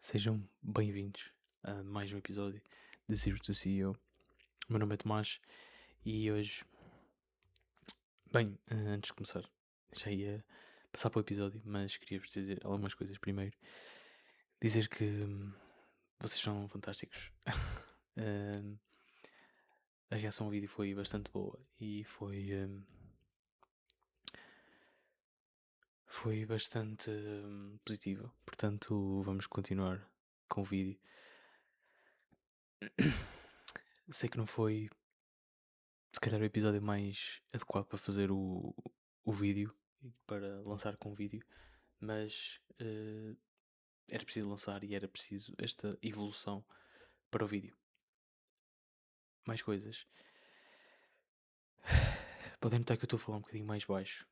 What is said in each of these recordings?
Sejam bem-vindos a mais um episódio de Zero to CEO. O meu nome é Tomás e hoje, antes de começar, já ia passar para o episódio, mas queria-vos dizer algumas coisas primeiro. Dizer que vocês são fantásticos. Hum, a reação ao vídeo foi bastante boa e foi bastante positiva. Portanto, vamos continuar com o vídeo. Sei que não foi, se calhar, o episódio mais adequado para fazer o vídeo, para lançar com vídeo, mas era preciso lançar e era preciso esta evolução para o vídeo. Mais coisas. Podem notar que eu estou a falar um bocadinho mais baixo.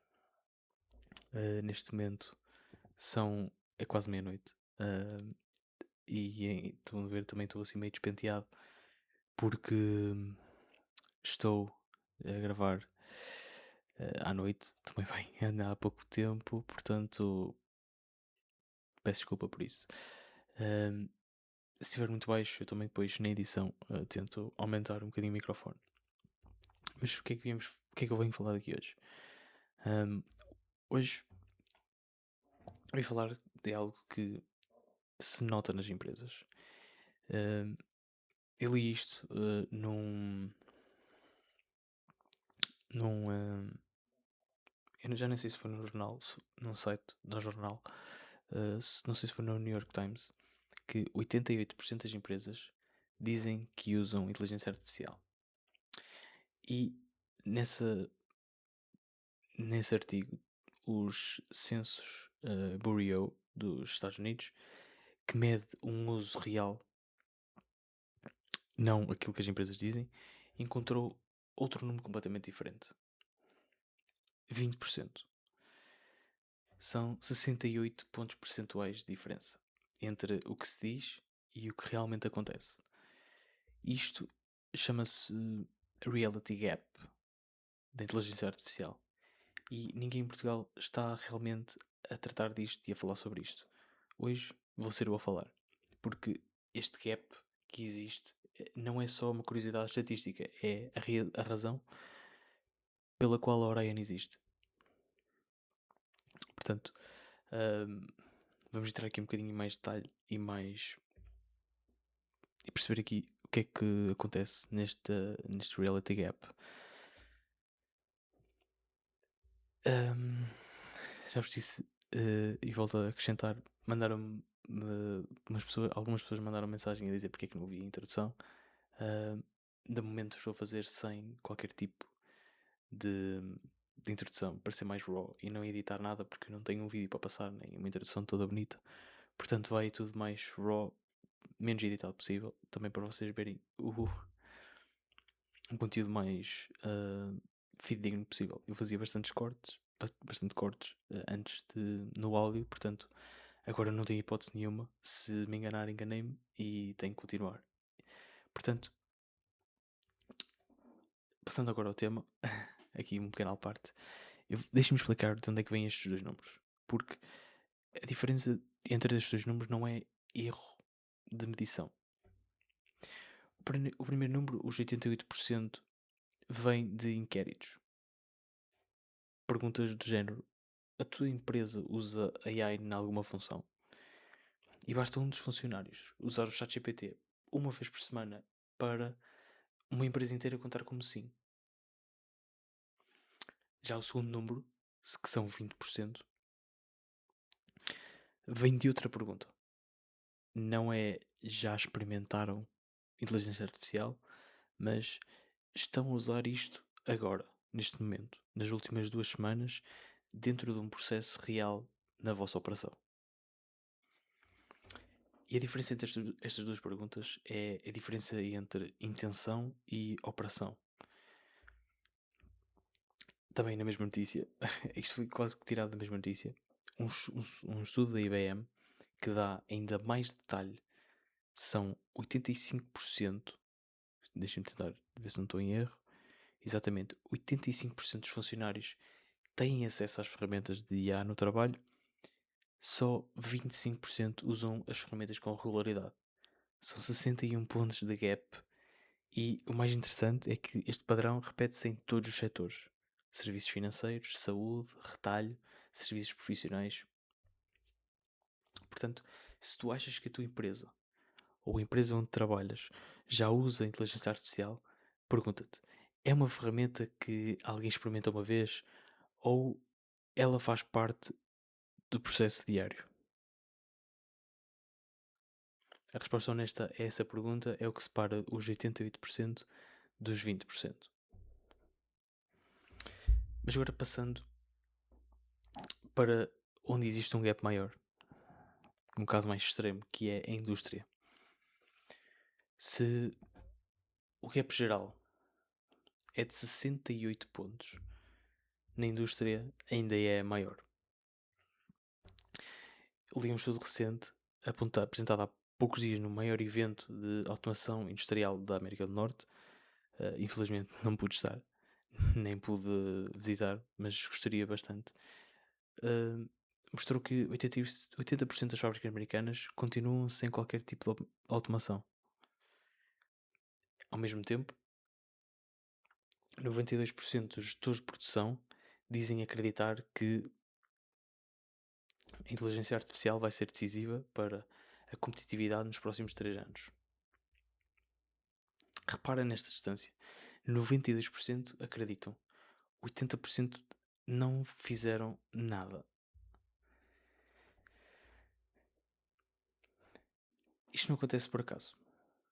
Neste momento é quase meia-noite. E estão a ver, também estou assim meio despenteado porque estou a gravar à noite, também bem, anda há pouco tempo, portanto peço desculpa por isso. Se estiver muito baixo, eu também depois na edição tento aumentar um bocadinho o microfone. Mas o que é que eu venho falar aqui hoje? Hoje eu vim falar de algo que se nota nas empresas. Eu li isto num eu já nem sei se foi no jornal, num site da jornal, não sei se foi no New York Times, que 88% das empresas dizem que usam inteligência artificial. E nesse artigo, os censos Bureau dos Estados Unidos, que mede um uso real, não aquilo que as empresas dizem, encontrou outro número completamente diferente. 20%. São 68 pontos percentuais de diferença entre o que se diz e o que realmente acontece. Isto chama-se Reality Gap da inteligência artificial. E ninguém em Portugal está realmente a tratar disto e a falar sobre isto. Hoje vou ser eu a falar, porque este gap que existe não é só uma curiosidade estatística, é a razão pela qual a Orion existe. Portanto, vamos entrar aqui um bocadinho em mais detalhe e perceber aqui o que é que acontece neste reality gap. Já vos disse, e volto a acrescentar, mandaram-me algumas pessoas mandaram mensagem a dizer porque é que não vi a introdução. De momento estou a fazer sem qualquer tipo de, de introdução, para ser mais raw e não editar nada, porque eu não tenho um vídeo para passar, nem uma introdução toda bonita. Portanto vai tudo mais raw, menos editado possível, também para vocês verem um conteúdo mais fidedigno possível. Eu fazia bastante cortes antes no áudio, portanto agora não tenho hipótese nenhuma. Se me enganar, enganei-me e tenho que continuar. Portanto, passando agora ao tema, aqui uma pequena parte, deixem-me explicar de onde é que vêm estes dois números, porque a diferença entre estes dois números não é erro de medição. O primeiro número, os 88%, vem de inquéritos. Perguntas do género: a tua empresa usa AI em alguma função? E basta um dos funcionários usar o ChatGPT uma vez por semana para uma empresa inteira contar como sim. Já o segundo número, que são 20%, vem de outra pergunta. Não é já experimentaram inteligência artificial, mas estão a usar isto agora, neste momento, nas últimas 2 semanas, dentro de um processo real na vossa operação. E a diferença entre estas duas perguntas é a diferença entre intenção e operação. Também na mesma notícia, isto foi quase que tirado da mesma notícia, um estudo da IBM que dá ainda mais detalhe. São 85%, deixem-me tentar ver se não estou em erro, exatamente, 85% dos funcionários têm acesso às ferramentas de IA no trabalho só 25% usam as ferramentas com regularidade. São 61 pontos de gap. E o mais interessante é que este padrão repete-se em todos os setores: serviços financeiros, saúde, retalho, serviços profissionais. Portanto, se tu achas que a tua empresa ou a empresa onde trabalhas já usa a inteligência artificial, pergunta-te: é uma ferramenta que alguém experimenta uma vez ou ela faz parte do processo diário? A resposta honesta a essa pergunta é o que separa os 88% dos 20%. Mas agora passando para onde existe um gap maior, um caso mais extremo, que é a indústria. Se o gap geral é de 68 pontos, na indústria ainda é maior. Eu li um estudo recente apresentado há poucos dias no maior evento de automação industrial da América do Norte. Infelizmente não pude estar, nem pude visitar, mas gostaria bastante. Mostrou que 80% das fábricas americanas continuam sem qualquer tipo de automação. Ao mesmo tempo, 92% dos gestores de produção dizem acreditar que a inteligência artificial vai ser decisiva para a competitividade nos próximos 3 anos. Repara nesta distância: 92% acreditam, 80% não fizeram nada. Isto não acontece por acaso.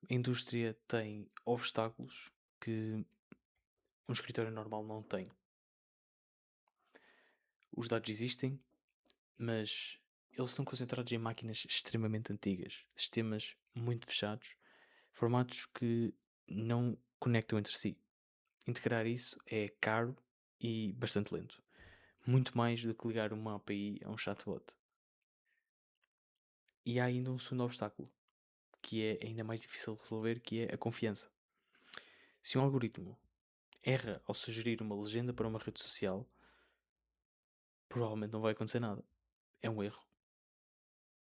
A indústria tem obstáculos que um escritório normal não tem. Os dados existem, mas eles estão concentrados em máquinas extremamente antigas, sistemas muito fechados, formatos que não conectam entre si. Integrar isso é caro e bastante lento. Muito mais do que ligar uma API a um chatbot. E há ainda um segundo obstáculo, que é ainda mais difícil de resolver, que é a confiança. Se um algoritmo erra ao sugerir uma legenda para uma rede social, provavelmente não vai acontecer nada. É um erro.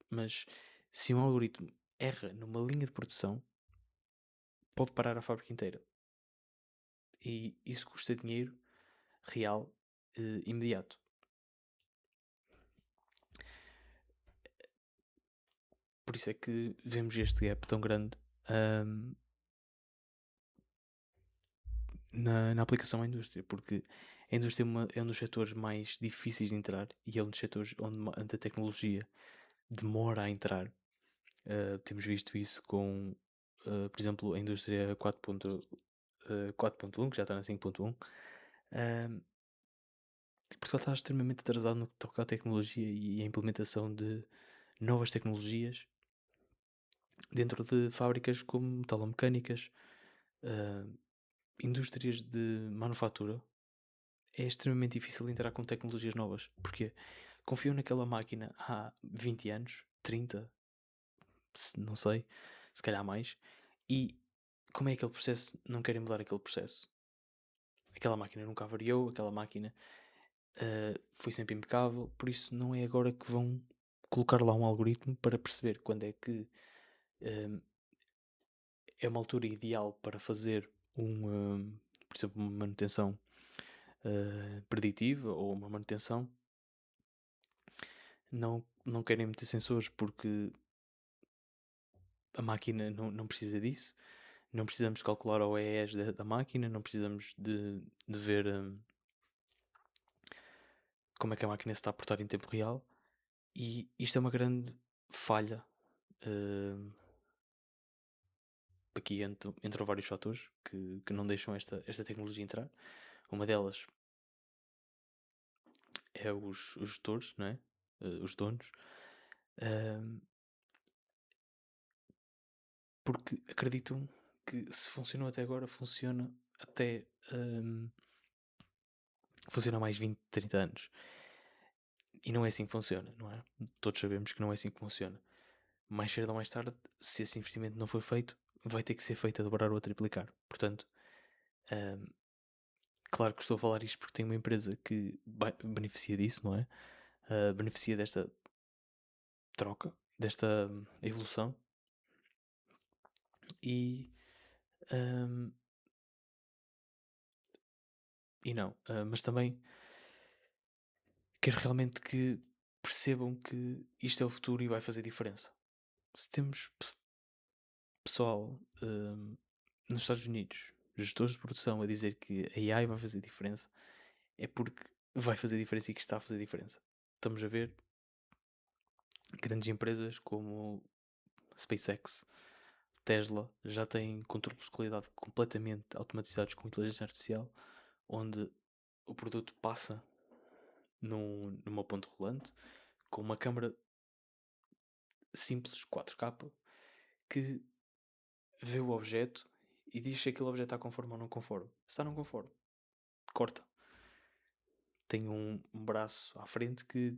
Mas se um algoritmo erra numa linha de produção, pode parar a fábrica inteira. E isso custa dinheiro real, imediato. Por isso é que vemos este gap tão grande na aplicação à indústria, porque a indústria é um dos setores mais difíceis de entrar e é um dos setores onde a tecnologia demora a entrar. Temos visto isso com, por exemplo, a indústria 4.1, que já está na 5.1. Portugal está extremamente atrasado no que toca à tecnologia e à implementação de novas tecnologias dentro de fábricas como metalomecânicas, uh, indústrias de manufatura. É extremamente difícil entrar com tecnologias novas, porque confiam naquela máquina há 20 anos, 30, não sei, se calhar mais, e como é aquele processo, não querem mudar aquele processo. Aquela máquina nunca variou, aquela máquina foi sempre impecável, por isso não é agora que vão colocar lá um algoritmo para perceber quando é que é uma altura ideal para fazer por exemplo, uma manutenção preditiva ou uma manutenção. Não querem meter sensores porque a máquina não precisa disso. Não precisamos de calcular OEEs da máquina, não precisamos de ver como é que a máquina se está a portar em tempo real. E isto é uma grande falha. Aqui entram vários fatores que não deixam esta tecnologia entrar. Uma delas é os gestores, não é? Os donos. Porque acreditam que se funcionou até agora, funciona até funciona há mais 20, 30 anos. E não é assim que funciona, não é? Todos sabemos que não é assim que funciona. Mais cedo ou mais tarde, se esse investimento não for feito, vai ter que ser feito a dobrar ou a triplicar. Portanto, claro que estou a falar isto porque tenho uma empresa que beneficia disso, não é? Beneficia troca, desta evolução e, hum, e não, mas também quero realmente que percebam que isto é o futuro e vai fazer diferença. Se temos pessoal nos Estados Unidos, gestores de produção, a dizer que a AI vai fazer diferença, é porque vai fazer diferença e que está a fazer diferença. Estamos a ver grandes empresas como SpaceX, Tesla, já têm controles de qualidade completamente automatizados com inteligência artificial, onde o produto passa numa ponte rolante com uma câmara simples 4K que vê o objeto e diz se aquele objeto está conforme ou não conforme. Se está não conforme, corta. Tem um braço à frente que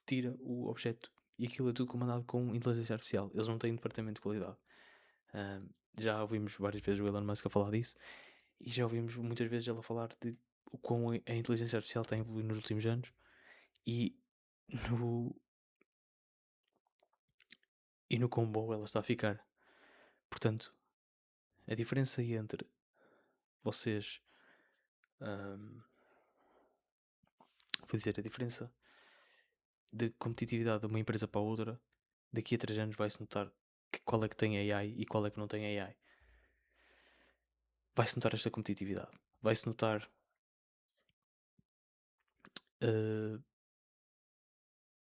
tira o objeto. E aquilo é tudo comandado com inteligência artificial. Eles não têm departamento de qualidade. Ahm, já ouvimos várias vezes o Elon Musk a falar disso. E já ouvimos muitas vezes ele a falar de o quão a inteligência artificial está a evoluir nos últimos anos. E no, e no quão boa ela está a ficar. Portanto, a diferença entre vocês... ahm, vou dizer, a diferença de competitividade de uma empresa para a outra, daqui a 3 anos vai-se notar qual é que tem AI e qual é que não tem AI. Vai-se notar esta competitividade. Vai-se notar uh,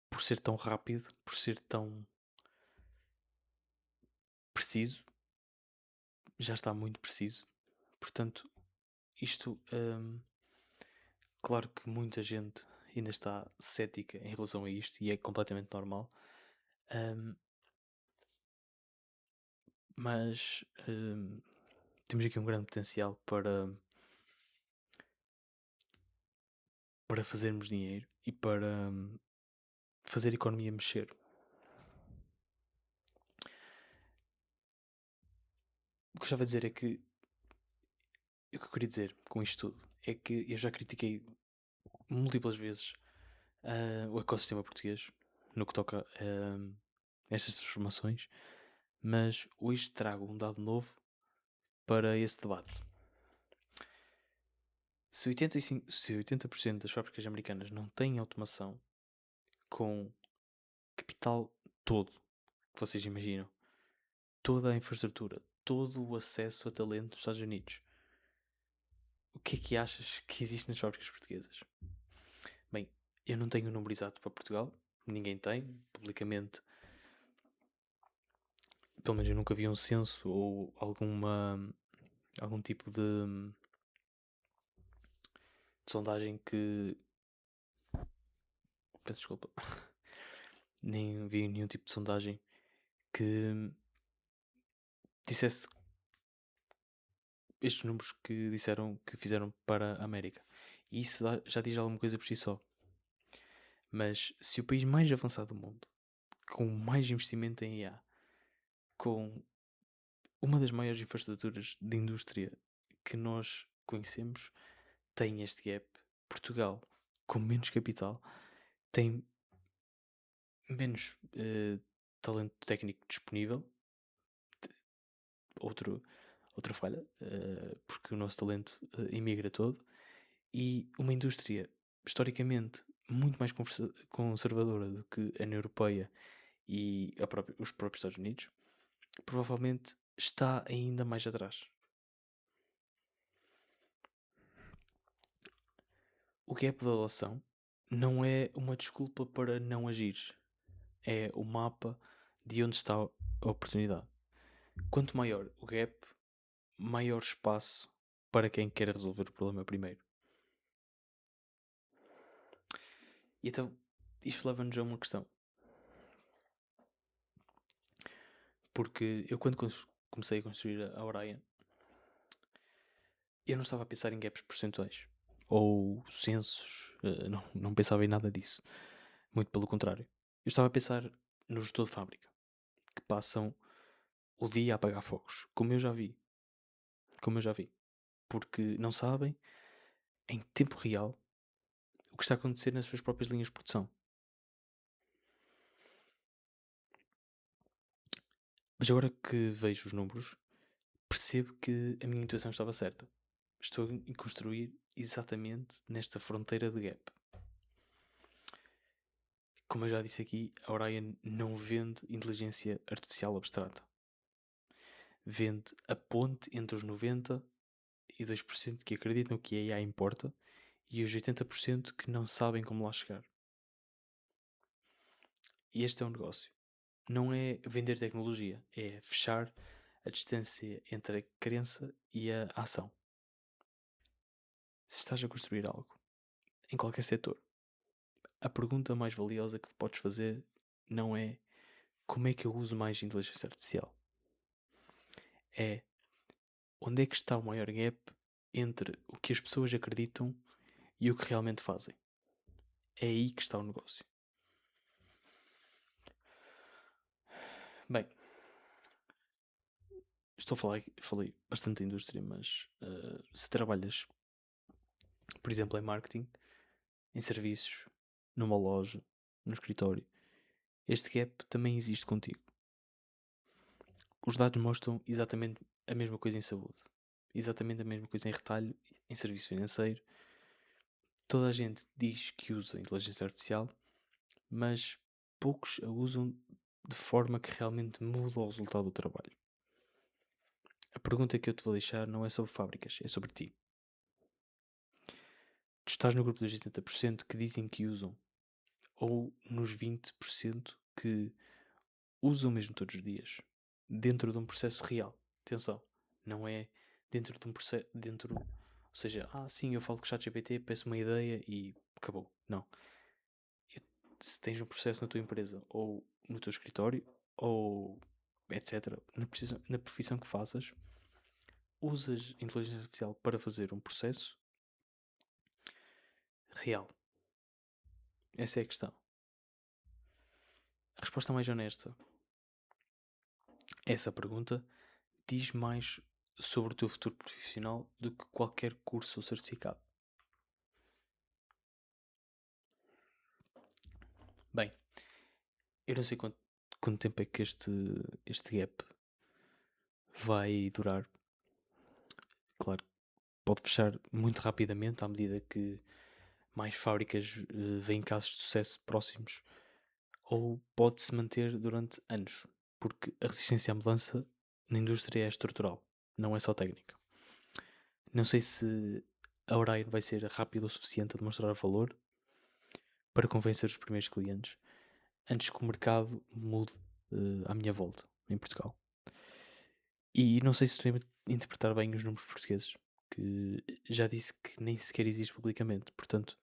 por ser tão rápido, por ser tão preciso, já está muito preciso. Portanto, isto, claro que muita gente ainda está cética em relação a isto e é completamente normal. Um, mas temos aqui um grande potencial para fazermos dinheiro e para fazer a economia mexer. O que eu estava a dizer é que o que eu queria dizer com isto tudo é que eu já critiquei múltiplas vezes o ecossistema português no que toca a estas transformações, mas hoje trago um dado novo para esse debate. Se 80% das fábricas americanas não têm automação com capital todo que vocês imaginam, toda a infraestrutura, todo o acesso a talento dos Estados Unidos, o que é que achas que existe nas fábricas portuguesas? Bem, eu não tenho o número exato para Portugal, ninguém tem, publicamente. Pelo menos eu nunca vi um censo ou algum tipo de sondagem que. Peço desculpa. Nem vi nenhum tipo de sondagem que dissesse estes números que disseram que fizeram para a América. E isso já diz alguma coisa por si só. Mas se o país mais avançado do mundo, com mais investimento em IA, com uma das maiores infraestruturas de indústria que nós conhecemos, tem este gap, Portugal, com menos capital, tem menos talento técnico disponível, outro, outra falha, porque o nosso talento imigra todo, e uma indústria historicamente muito mais conservadora do que a União Europeia e os próprios Estados Unidos, provavelmente está ainda mais atrás. O gap da adoção não é uma desculpa para não agir, é o mapa de onde está a oportunidade. Quanto maior o gap, maior espaço para quem quer resolver o problema primeiro. E então, isto leva-nos a uma questão. Porque eu, quando comecei a construir a Orion, eu não estava a pensar em gaps percentuais ou censos, não pensava em nada disso. Muito pelo contrário. Eu estava a pensar no gestor de fábrica, que passam o dia a apagar fogos, como eu já vi. Como eu já vi. Porque não sabem, em tempo real, o que está a acontecer nas suas próprias linhas de produção. Mas agora que vejo os números, percebo que a minha intuição estava certa. Estou a construir exatamente nesta fronteira de gap. Como eu já disse aqui, a Orion não vende inteligência artificial abstrata. Vende a ponte entre os 92% que acreditam que a AI importa e os 80% que não sabem como lá chegar. E este é um negócio. Não é vender tecnologia, é fechar a distância entre a crença e a ação. Se estás a construir algo, em qualquer setor, a pergunta mais valiosa que podes fazer não é como é que eu uso mais inteligência artificial. É onde é que está o maior gap entre o que as pessoas acreditam e o que realmente fazem. É aí que está o negócio. Bem, falei bastante da indústria, mas se trabalhas, por exemplo, em marketing, em serviços, numa loja, no escritório, este gap também existe contigo. Os dados mostram exatamente a mesma coisa em saúde, exatamente a mesma coisa em retalho, em serviço financeiro. Toda a gente diz que usa inteligência artificial, mas poucos a usam de forma que realmente muda o resultado do trabalho. A pergunta que eu te vou deixar não é sobre fábricas, é sobre ti. Tu estás no grupo dos 80% que dizem que usam, ou nos 20% que usam mesmo todos os dias, dentro de um processo real. Atenção, não é dentro de um processo, ou seja, sim, eu falo com o ChatGPT, peço uma ideia e acabou. Não. Se tens um processo na tua empresa, ou no teu escritório, ou etc., na profissão que faças, usas inteligência artificial para fazer um processo real. Essa é a questão. A resposta mais honesta a essa pergunta diz mais sobre o teu futuro profissional do que qualquer curso ou certificado. Bem, eu não sei quanto tempo é que este gap vai durar. Claro, pode fechar muito rapidamente à medida que mais fábricas veem casos de sucesso próximos, ou pode-se manter durante anos, porque a resistência à mudança na indústria é estrutural, não é só técnica. Não sei se a Orion vai ser rápida o suficiente a demonstrar valor para convencer os primeiros clientes antes que o mercado mude à minha volta, em Portugal. E não sei se estou a interpretar bem os números portugueses, que já disse que nem sequer existe publicamente. Portanto,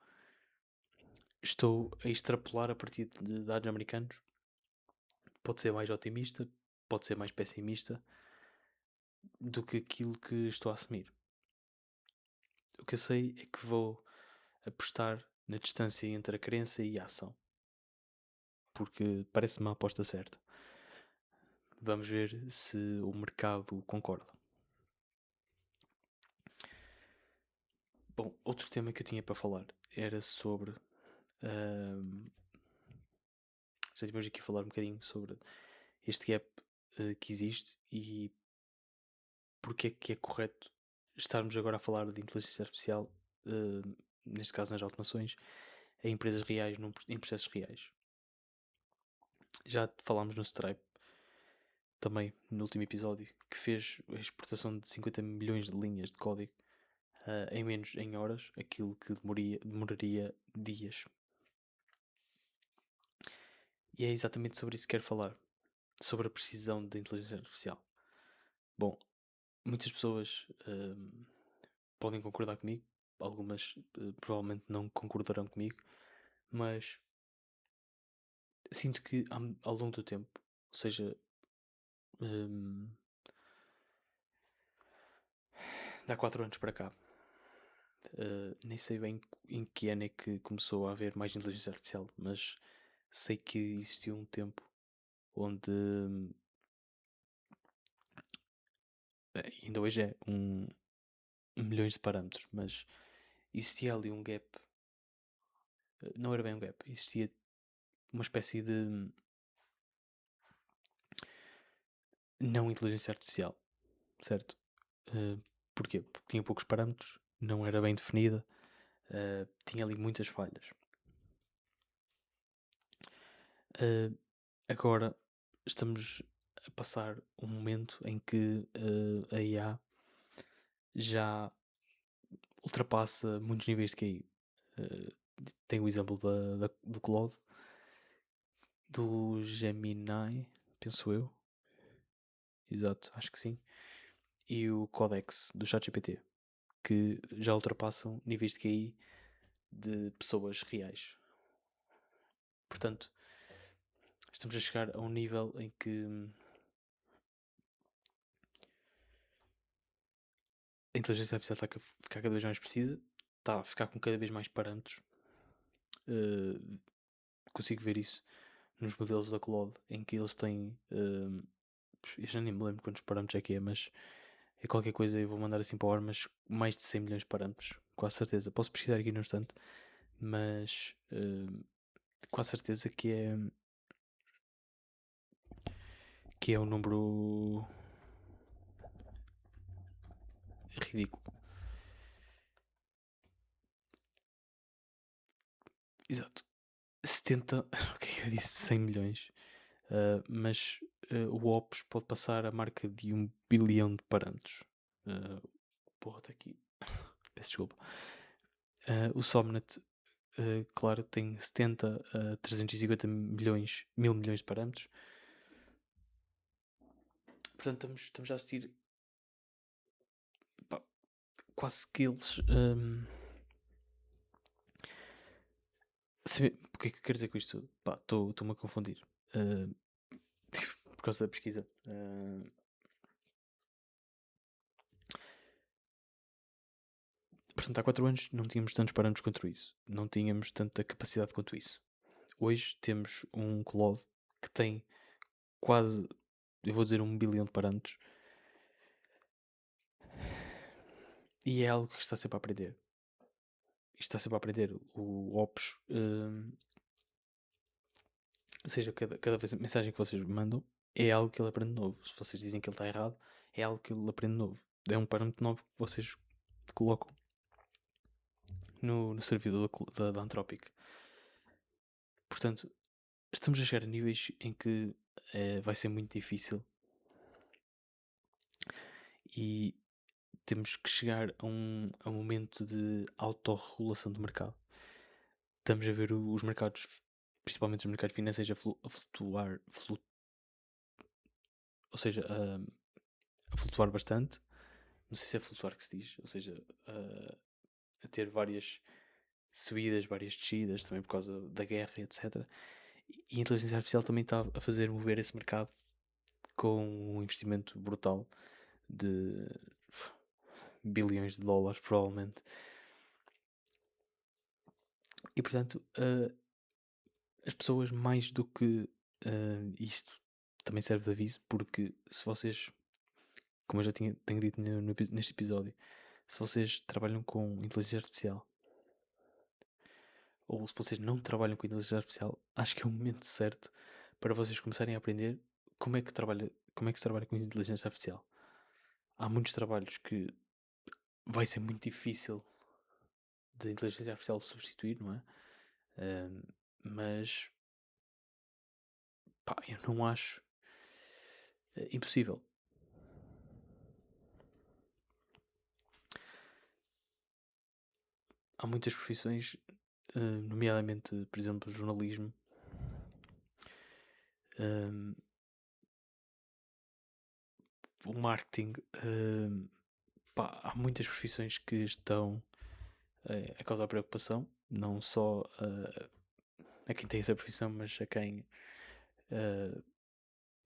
estou a extrapolar a partir de dados americanos. Pode ser mais otimista, pode ser mais pessimista do que aquilo que estou a assumir. O que eu sei é que vou apostar na distância entre a crença e a ação, porque parece-me uma aposta certa. Vamos ver se o mercado concorda. Bom, outro tema que eu tinha para falar era sobre. Já tivemos aqui a falar um bocadinho sobre este gap que existe e porque é que é correto estarmos agora a falar de inteligência artificial, neste caso nas automações, em empresas reais, em processos reais. Já falámos no Stripe, também no último episódio, que fez a exportação de 50 milhões de linhas de código em horas, aquilo que demoraria dias. E é exatamente sobre isso que quero falar, sobre a precisão da inteligência artificial. Bom, muitas pessoas podem concordar comigo, algumas provavelmente não concordarão comigo, mas sinto que ao longo do tempo, ou seja, hum, de há 4 anos para cá, nem sei bem em que ano é que começou a haver mais inteligência artificial, mas sei que existiu um tempo onde ainda hoje é milhões de parâmetros, mas existia ali um gap, não era bem um gap, existia uma espécie de não inteligência artificial, certo? Uh, Porquê? Porque tinha poucos parâmetros, não era bem definida, tinha ali muitas falhas. Agora estamos a passar um momento em que a IA já ultrapassa muitos níveis de QI. Uh, Tem o exemplo do Claude, do Gemini, penso eu, exato, acho que sim, e o Codex do ChatGPT, que já ultrapassam níveis de QI de pessoas reais. Portanto, estamos a chegar a um nível em que a inteligência artificial está a ficar cada vez mais precisa, está a ficar com cada vez mais parâmetros. Consigo ver isso nos modelos da Claude, em que eles têm. Eu já nem me lembro quantos parâmetros é que é, mas é qualquer coisa. Eu vou mandar assim para o ar, mas mais de 100 milhões de parâmetros, quase certeza. Posso pesquisar aqui no instante, mas quase certeza que é um número ridículo. Exato. 70. Ok, eu disse 100 milhões. Mas o Opus pode passar a marca de 1 bilhão de parâmetros. Porra, está aqui. Peço desculpa. O Somnet, claro, tem 70 a 350 milhões, mil milhões de parâmetros. Portanto, estamos a assistir pá, quase que eles. O que é que eu quero dizer com isto tudo? Estou-me a confundir. Uh, por causa da pesquisa. Portanto, há 4 anos não tínhamos tantos parâmetros quanto isso. Não tínhamos tanta capacidade quanto isso. Hoje temos um Claude que tem quase, eu vou dizer, 1 bilhão de parâmetros. E é algo que está sempre a aprender. Isto está sempre a aprender. O Opus, ou seja, cada vez a mensagem que vocês mandam é algo que ele aprende novo. Se vocês dizem que ele está errado, é algo que ele aprende novo. É um parâmetro novo que vocês colocam no servidor da Anthropic. Portanto, estamos a chegar a níveis em que vai ser muito difícil e temos que chegar a um momento de autorregulação do mercado. Estamos a ver os mercados, principalmente os mercados financeiros, a flutuar, ou seja, a flutuar bastante. Não sei se é flutuar que se diz, ou seja, a ter várias subidas, várias descidas, também por causa da guerra, etc. E a inteligência artificial também está a fazer mover esse mercado com um investimento brutal de bilhões de dólares, provavelmente. E portanto, as pessoas, mais do que isto, também serve de aviso, porque se vocês, como eu já tenho dito neste episódio, se vocês trabalham com inteligência artificial, ou se vocês não trabalham com inteligência artificial, acho que é o momento certo para vocês começarem a aprender como é que se trabalha com inteligência artificial. Há muitos trabalhos que vai ser muito difícil de inteligência artificial substituir, não é? Mas pá, eu não acho impossível. Há muitas profissões, nomeadamente, por exemplo, jornalismo, o marketing. Pá, há muitas profissões que estão a causar preocupação, não só a quem tem essa profissão, mas a quem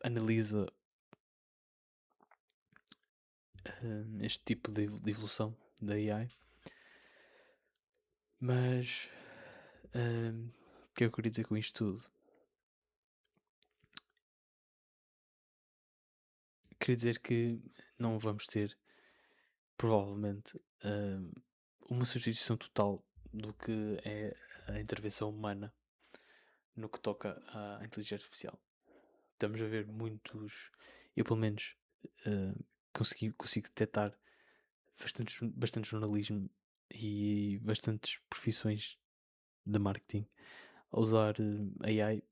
analisa este tipo de evolução da AI. Mas o que eu queria dizer com isto tudo? Queria dizer que não vamos ter, provavelmente, uma substituição total do que é a intervenção humana no que toca à inteligência artificial. Estamos a ver muitos eu pelo menos consigo detectar bastante jornalismo e bastantes profissões de marketing a usar AI.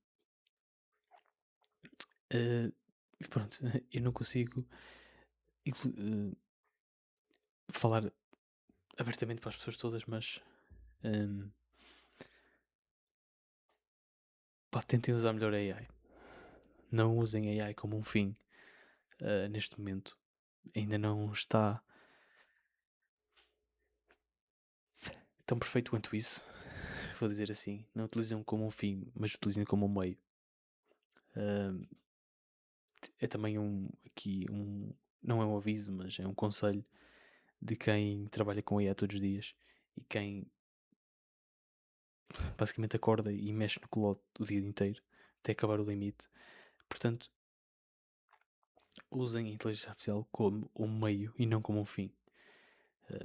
E pronto, eu não consigo falar abertamente para as pessoas todas, mas pá, tentem usar melhor a AI. Não usem a AI como um fim neste momento. Ainda não está tão perfeito quanto isso. Vou dizer assim. Não utilizem como um fim, mas utilizem como um meio. É também não é um aviso, mas é um conselho de quem trabalha com AI todos os dias e quem basicamente acorda e mexe no cloud o dia inteiro até acabar o limite. Portanto, usem a inteligência artificial como um meio e não como um fim.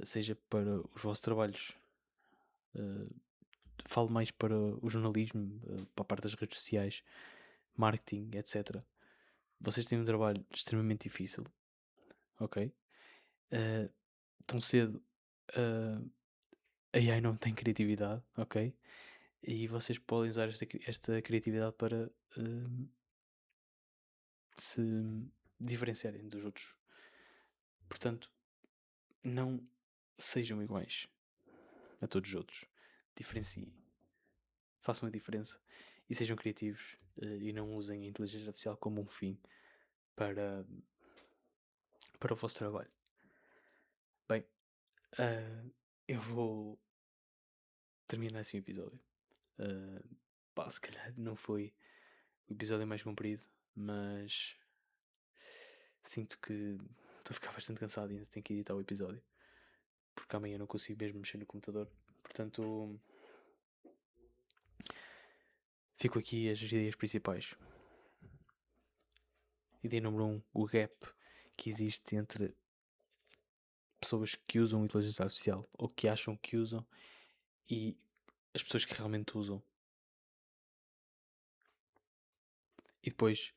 Seja para os vossos trabalhos, falo mais para o jornalismo, para a parte das redes sociais, marketing, etc. Vocês têm um trabalho extremamente difícil, ok? Tão cedo, a AI não tem criatividade, ok? E vocês podem usar esta criatividade para se diferenciarem dos outros. Portanto, não sejam iguais a todos os outros. Diferenciem. Façam a diferença e sejam criativos e não usem a inteligência artificial como um fim para, para o vosso trabalho. Bem, eu vou terminar assim o episódio. Pá, se calhar não foi o episódio mais comprido, mas sinto que estou a ficar bastante cansado e ainda tenho que editar o episódio. Porque amanhã não consigo mesmo mexer no computador. Portanto, fico aqui as ideias principais. Ideia número 1, o gap que existe entre pessoas que usam inteligência artificial ou que acham que usam e as pessoas que realmente usam. E depois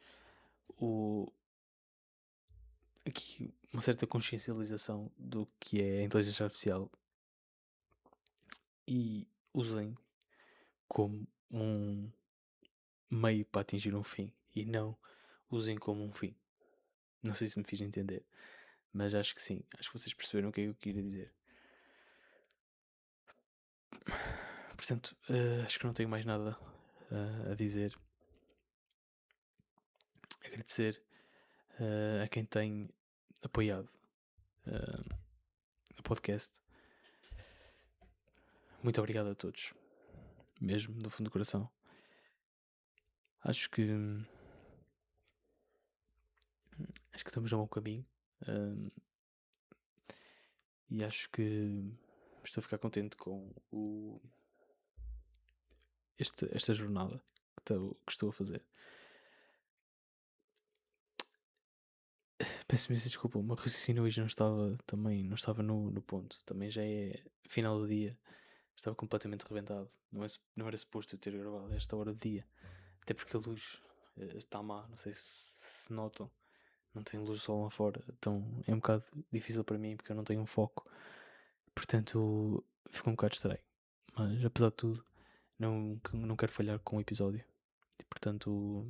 aqui uma certa consciencialização do que é a inteligência artificial e usem como um meio para atingir um fim e não usem como um fim. Não sei se me fiz entender, mas acho que sim. Acho que vocês perceberam o que é que eu queria dizer. Portanto, acho que não tenho mais nada a dizer. Agradecer a quem tem apoiado o podcast. Muito obrigado a todos, mesmo do fundo do coração. Acho que estamos a bom caminho e acho que estou a ficar contente com esta jornada que estou a fazer. Peço imensa desculpa, o meu raciocínio hoje não estava no ponto. Também já é final do dia, estava completamente rebentado. Não era suposto eu ter gravado a esta hora do dia, até porque a luz está má, não sei se notam. Não tem luz do sol lá fora, então é um bocado difícil para mim porque eu não tenho um foco. Portanto, ficou um bocado estranho. Mas apesar de tudo, não quero falhar com o episódio. E portanto,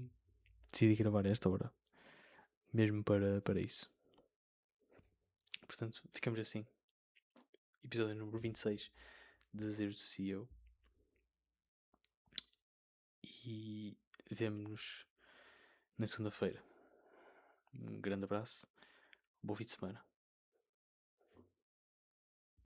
decidi gravar a esta hora. Mesmo para isso. Portanto, ficamos assim. Episódio número 26 de Zero to CEO. E vemo-nos na segunda-feira. Um grande abraço. Bom fim de semana.